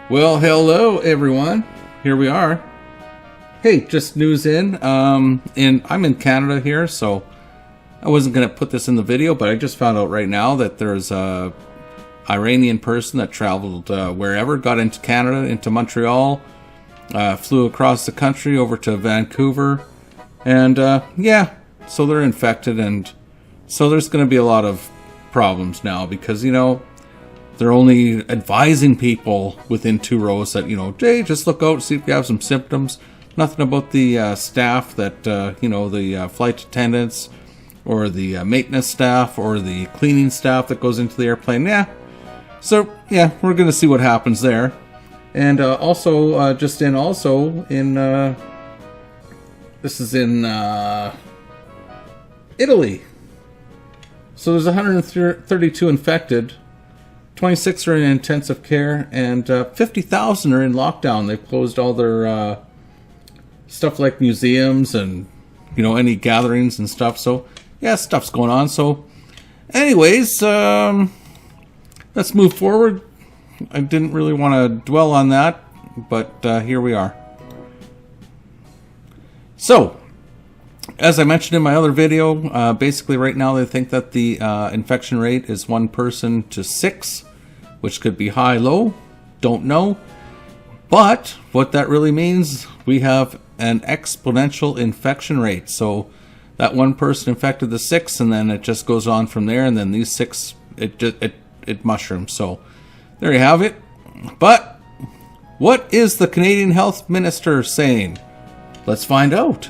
Well, hello everyone. Here we are. Hey, just news in. I'm in Canada here, so I wasn't going to put this in the video, but I just found out right now that there's a Iranian person that traveled wherever, got into Canada, into Montreal, flew across the country over to Vancouver, and yeah, so they're infected, and so there's going to be a lot of problems now because, you know, they're only advising people within 2 rows that, you know, hey, just look out, see if you have some symptoms. Nothing about the staff that, you know, the flight attendants or the maintenance staff or the cleaning staff that goes into the airplane. Yeah. So, yeah, we're going to see what happens there. And also, this is in Italy. So there's 132 infected. 26 are in intensive care, and 50,000 are in lockdown. They've closed all their stuff like museums and, you know, any gatherings and stuff. So, yeah, stuff's going on. So, anyways, let's move forward. I didn't really want to dwell on that, but here we are. So, as I mentioned in my other video, basically right now they think that the infection rate is 1 person to 6, which could be high, low, don't know. But what that really means, we have an exponential infection rate. So that 1 person infected the 6, and then it just goes on from there, and then these 6, it mushrooms. So there you have it. But what is the Canadian Health Minister saying? Let's find out.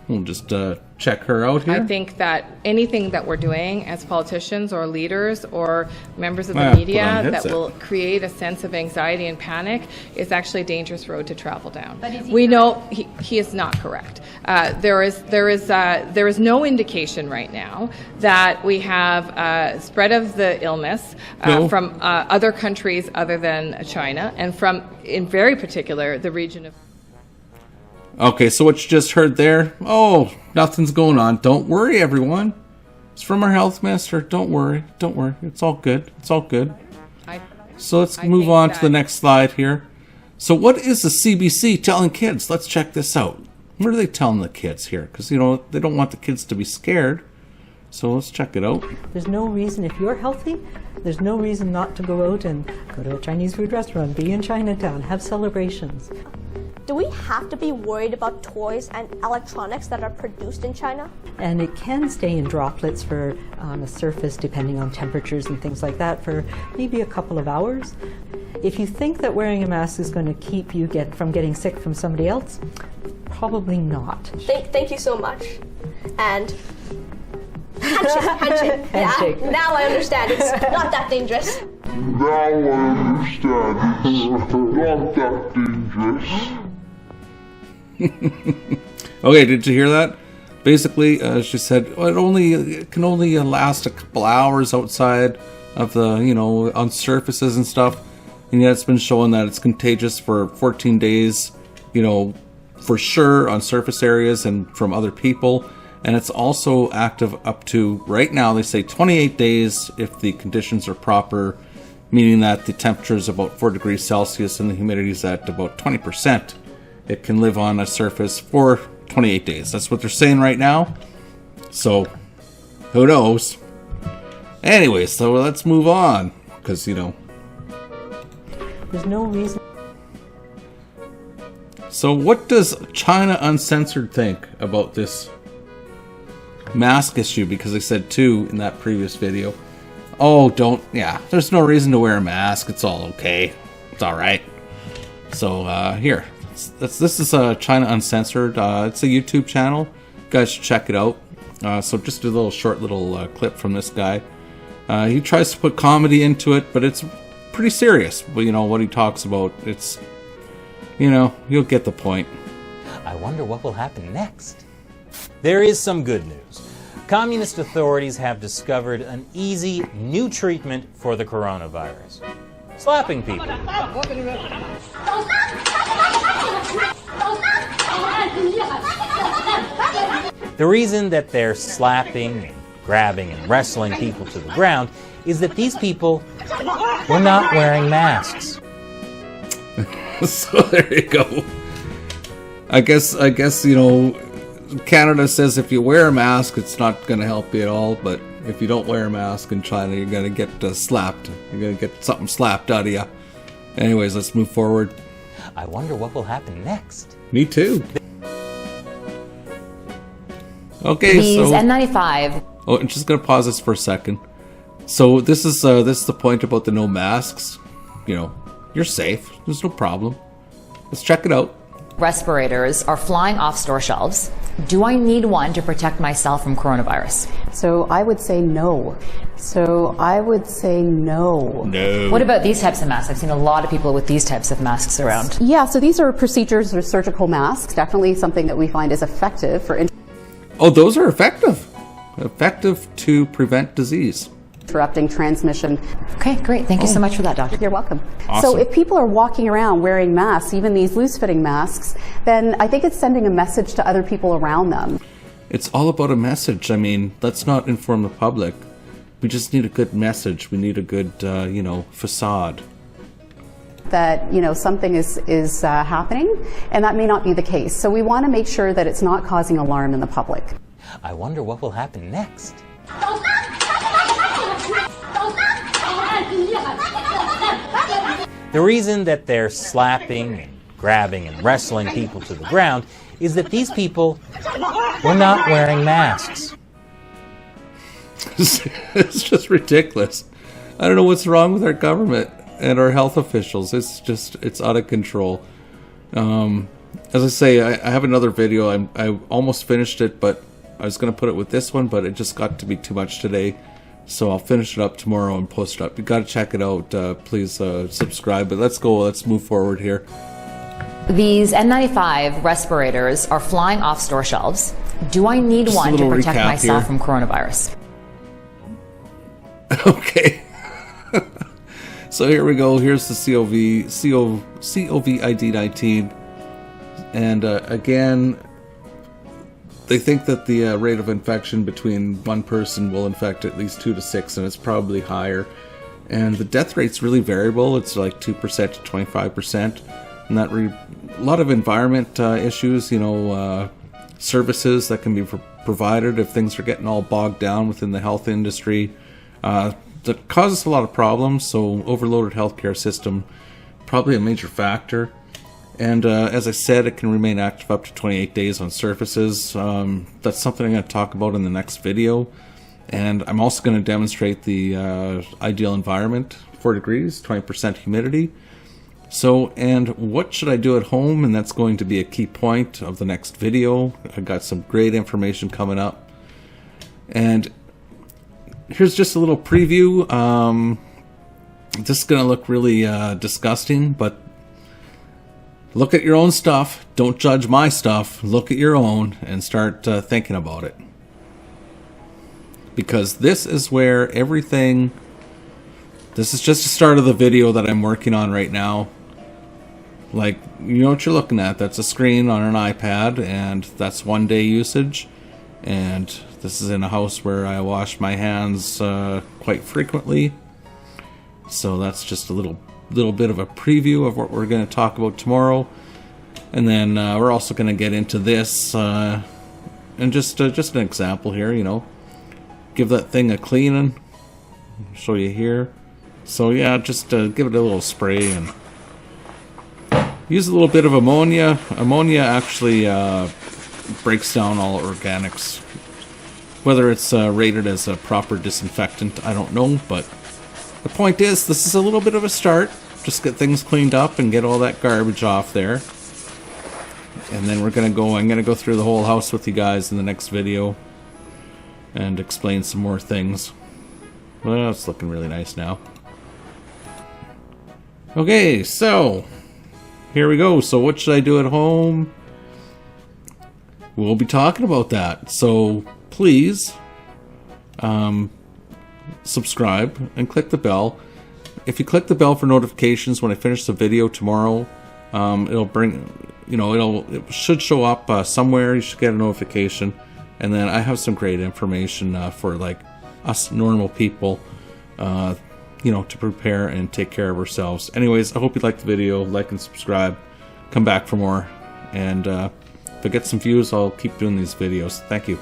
We'll just check her out here. I think that anything that we're doing as politicians or leaders or members of the media that will create a sense of anxiety and panic is actually a dangerous road to travel down. We know he is not correct. There is no indication right now that we have spread of the illness from other countries other than China, and from, in very particular, the region of... Okay, so what you just heard there, oh, nothing's going on. Don't worry, everyone. It's from our health minister. Don't worry. Don't worry. It's all good. It's all good. So let's move on to the next slide here. So what is the CBC telling kids? Let's check this out. What are they telling the kids here? Because, you know, they don't want the kids to be scared. So let's check it out. There's no reason, if you're healthy, there's no reason not to go out and go to a Chinese food restaurant, be in Chinatown, have celebrations. Do we have to be worried about toys and electronics that are produced in China? And it can stay in droplets for on a surface, depending on temperatures and things like that, for maybe a couple of hours. If you think that wearing a mask is going to keep you from getting sick from somebody else, probably not. Thank you so much. And handshake. Handshake. Yeah, now I understand. It's not that dangerous. Now I understand. It's not that dangerous. Okay, did you hear that? Basically, she said it can only last a couple hours outside of the, you know, on surfaces and stuff, and yet it's been shown that it's contagious for 14 days, you know, for sure on surface areas and from other people, and it's also active up to, right now they say 28 days if the conditions are proper, meaning that the temperature is about 4 degrees Celsius and the humidity is at about 20%. It can live on a surface for 28 days. That's what they're saying right now. So, who knows? Anyway, so let's move on. Because, you know. There's no reason. So what does China Uncensored think about this mask issue? Because I said 2 in that previous video. Oh, there's no reason to wear a mask. It's all okay. It's alright. So, here. This is China Uncensored. It's a YouTube channel. You guys should check it out. So just do a short little clip from this guy. He tries to put comedy into it, but it's pretty serious. But, you know, what he talks about, it's, you know, you'll get the point. I wonder what will happen next. There is some good news. Communist authorities have discovered an easy new treatment for the coronavirus. Slapping people. The reason that they're slapping and grabbing and wrestling people to the ground is that these people were not wearing masks. So there you go. I guess you know, Canada says if you wear a mask, it's not going to help you at all. But if you don't wear a mask in China, you're going to get slapped. You're going to get something slapped out of you. Anyways, let's move forward. I wonder what will happen next. Me too. Okay, These so N95. Oh, I'm just going to pause this for a second. So this is the point about the no masks. You know, you're safe. There's no problem. Let's check it out. Respirators are flying off store shelves. Do I need one to protect myself from coronavirus? So I would say no. No. What about these types of masks? I've seen a lot of people with these types of masks around. Yeah, so these are procedures or surgical masks, definitely something that we find is effective for Oh, those are effective. Effective to prevent disease. interrupting transmission. Okay, great. Thank you so much for that, Doctor. You're welcome. Awesome. So if people are walking around wearing masks, even these loose-fitting masks, then I think it's sending a message to other people around them. It's all about a message. I mean, let's not inform the public. We just need a good message. We need a good, facade. That, you know, something is happening, and that may not be the case. So we want to make sure that it's not causing alarm in the public. I wonder what will happen next. The reason that they're slapping and grabbing and wrestling people to the ground is that these people were not wearing masks. It's just ridiculous. I don't know what's wrong with our government and our health officials. It's out of control. As I say, I have another video. I almost finished it, but I was going to put it with this one, but it just got to be too much today. So I'll finish it up tomorrow and post it up. You got to check it out. Please subscribe. But let's go. Let's move forward here. These N95 respirators are flying off store shelves. Do I need Just one to protect recap myself here. from coronavirus? Okay. So here we go. Here's the COVID-19. And again, they think that the rate of infection between one person will infect at least 2 to 6, and it's probably higher. And the death rate's really variable. It's like 2% to 25%. And that a lot of environment issues, services that can be provided if things are getting all bogged down within the health industry. That causes a lot of problems. So overloaded healthcare system, probably a major factor. And as I said, it can remain active up to 28 days on surfaces. That's something I'm going to talk about in the next video. And I'm also going to demonstrate the ideal environment, 4 degrees, 20% humidity. So, and what should I do at home? And that's going to be a key point of the next video. I got some great information coming up. And here's just a little preview. This is going to look really disgusting, but look at your own stuff. Don't judge my stuff. Look at your own and start thinking about it. Because this is where everything... This is just the start of the video that I'm working on right now. Like, you know what you're looking at. That's a screen on an iPad, and that's 1 day usage. And this is in a house where I wash my hands quite frequently. So that's just a little bit of a preview of what we're going to talk about tomorrow. And then we're also going to get into this. And just an example here, Give that thing a cleaning. I'll show you here. So yeah, just give it a little spray and use a little bit of ammonia. Ammonia actually breaks down all organics. Whether it's rated as a proper disinfectant, I don't know, but the point is, this is a little bit of a start. Just get things cleaned up and get all that garbage off there. And then I'm going to go through the whole house with you guys in the next video and explain some more things. Well, it's looking really nice now. Okay, so here we go. So what should I do at home? We'll be talking about that. So please subscribe and click the bell. If you click the bell for notifications when I finish the video tomorrow, it'll bring, it should show up somewhere. You should get a notification. And then I have some great information for like us normal people to prepare and take care of ourselves. Anyways, I hope you liked the video. Like and subscribe. Come back for more. And if I get some views, I'll keep doing these videos. Thank you.